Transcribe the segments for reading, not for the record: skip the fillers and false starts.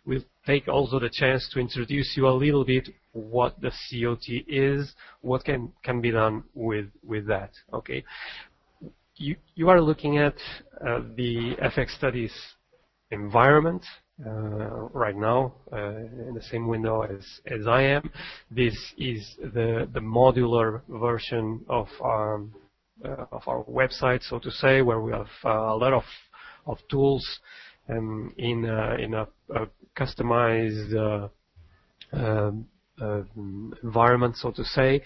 we'll take also the chance to introduce you a little bit what the CoT is, what can be done with that. Okay, you are looking at the FXstudies environment right now in the same window as I am. This is the modular version of our website, so to say, where we have a lot of tools in a customized environment, so to say.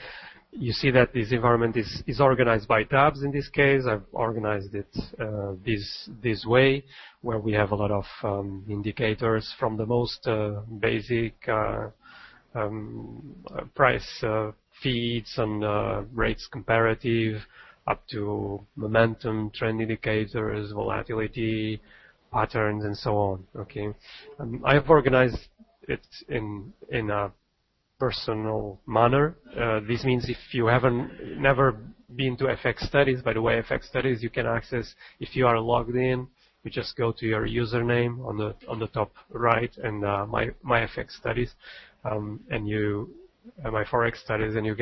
You see that this environment is organized by tabs. In this case, I've organized it this way, where we have a lot of indicators from the most basic price feeds and rates comparative, up to momentum, trend indicators, volatility, patterns, and so on. Okay, I have organized it in a personal manner. This means if you never been to FXstudies, by the way, FXstudies you can access if you are logged in. You just go to your username on the top right, and my FXstudies, and my Forex studies, and you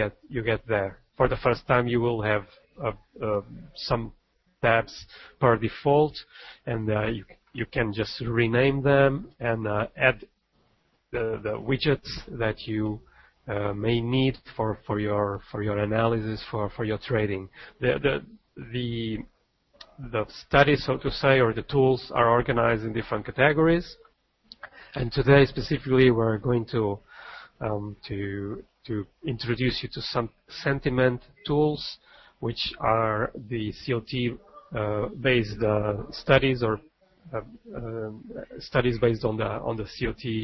get there. For the first time, you will have some tabs per default, and you can just rename them and add the widgets that you may need for your analysis, for your trading. The studies, so to say, or the tools are organized in different categories. And today, specifically, we're going to introduce you to some sentiment tools, which are the CoT-based studies, or studies based on the CoT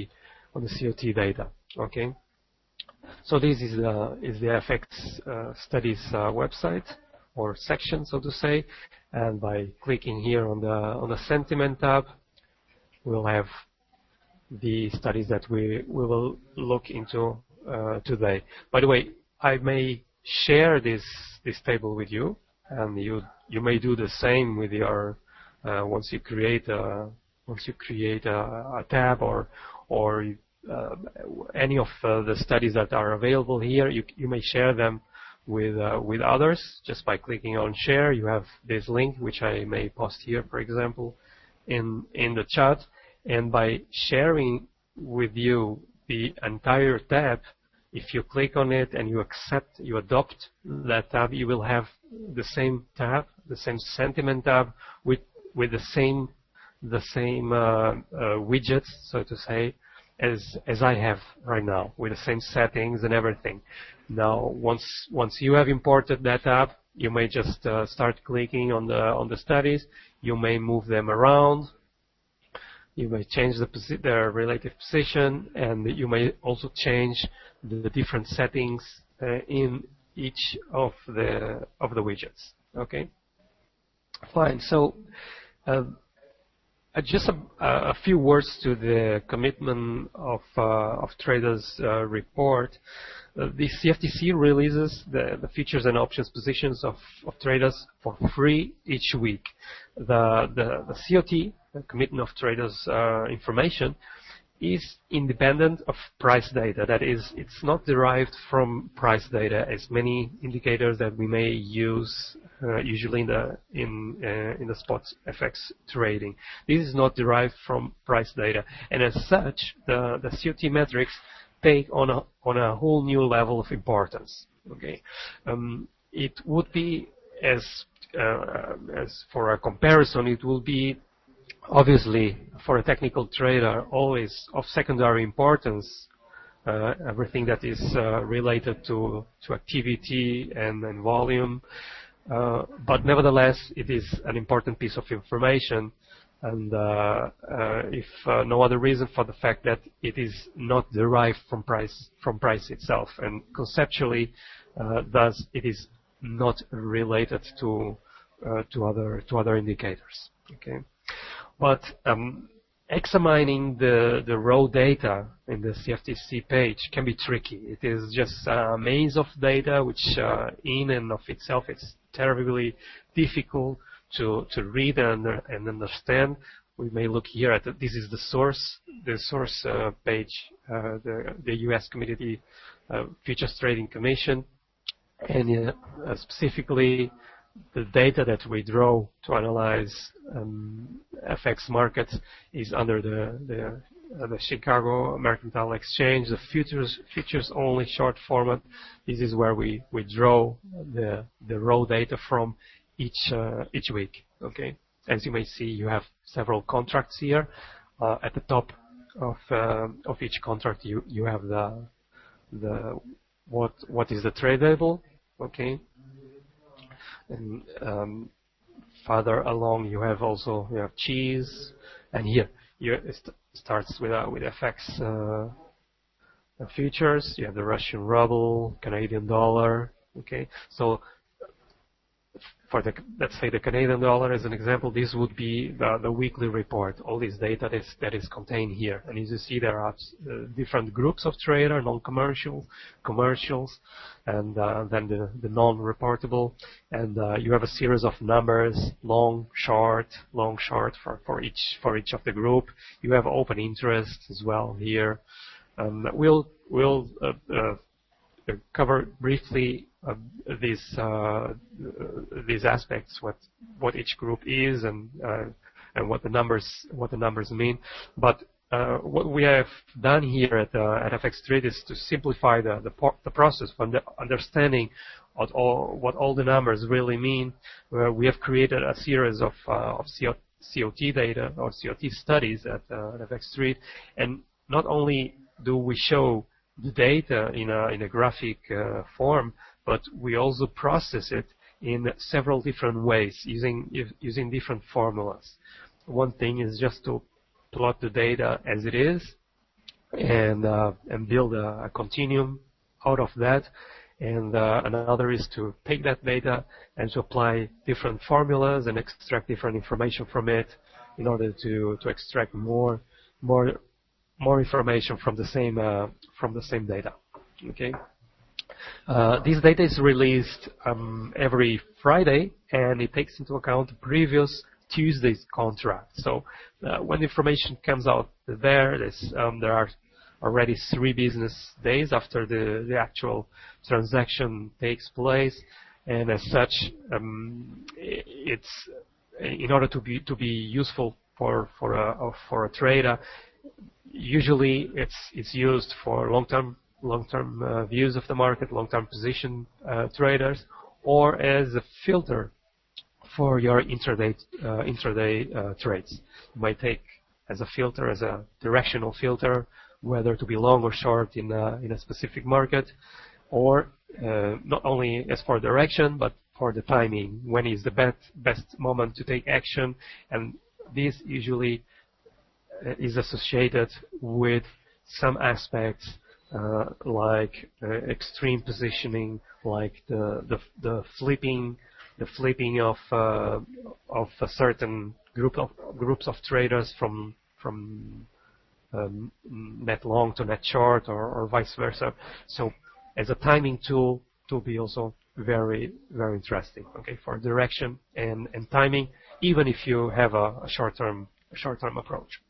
data. Okay. So this is the FXstudies website, or section, so to say. And by clicking here on the sentiment tab, we'll have the studies that we will look into today. By the way, I may share this table with you, and you may do the same with your once you create a tab or any of the studies that are available here. You may share them with others just by clicking on share. You have this link, which I may post here, for example, in the chat. And by sharing with you the entire tab, if you click on it and you adopt that tab, you will have the same tab, the same sentiment tab with the same widgets, so to say, as I have right now, with the same settings and everything. Now, once you have imported that tab, you may just start clicking on the studies. You may move them around. You may change their relative position, and you may also change the different settings in each of the widgets. Okay, fine. So just a few words to the commitment of traders report. The CFTC releases the futures and options positions of traders for free each week. The CoT, the commitment of traders information, is independent of price data. That is, it's not derived from price data, as many indicators that we may use usually in the spot FX trading. This is not derived from price data, and as such, the CoT metrics take on a whole new level of importance. Okay, it would be as for a comparison, it will be obviously for a technical trader always of secondary importance. Everything that is related to activity and volume, but nevertheless, it is an important piece of information. And if no other reason, for the fact that it is not derived from price itself, and conceptually, thus it is not related to other indicators. Okay, but examining the raw data in the CFTC page can be tricky. It is just a maze of data, which in and of itself it's terribly difficult to read and understand. we may look here at this is the source page, the U.S. Commodity Futures Trading Commission, and specifically the data that we draw to analyze FX markets is under the Chicago Mercantile Exchange, the futures only short format. This is where we draw the raw data from each week. Okay, as you may see, you have several contracts here. At the top of each contract, you have the what is the tradable. Okay, and further along you have cheese, and here it starts with FX futures. You have the Russian ruble, Canadian dollar. Okay, so for let's say the Canadian dollar as an example, this would be the weekly report. All this data that is contained here, and as you see, there are different groups of trader, non-commercial, commercials, and then the non-reportable, and you have a series of numbers, long, short for each of the group. You have open interest as well here. We'll cover briefly these aspects, what each group is, and what the numbers mean. But what we have done here at FXStreet is to simplify the process from the understanding of what all the numbers really mean. We have created a series of CoT data or CoT studies at FXStreet, and not only do we show the data in a graphic form, but we also process it in several different ways using different formulas. One thing is just to plot the data as it is and build a continuum out of that, and another is to take that data and to apply different formulas and extract different information from it in order to extract more information from the same data. Okay. This data is released every Friday, and it takes into account the previous Tuesday's contract. So when information comes out there are already 3 business days after the actual transaction takes place, and as such, it's in order to be useful for a trader. Usually, it's used for long-term views of the market, long-term position traders, or as a filter for your intraday trades. You might take as a filter, as a directional filter, whether to be long or short in a specific market, or not only as for direction, but for the timing. When is the best moment to take action? And this usually is associated with some aspects like extreme positioning, like the flipping of a certain groups of traders from net long to net short, or vice versa. So as a timing tool to be also very, very interesting. Okay, for direction and timing, even if you have a short-term approach.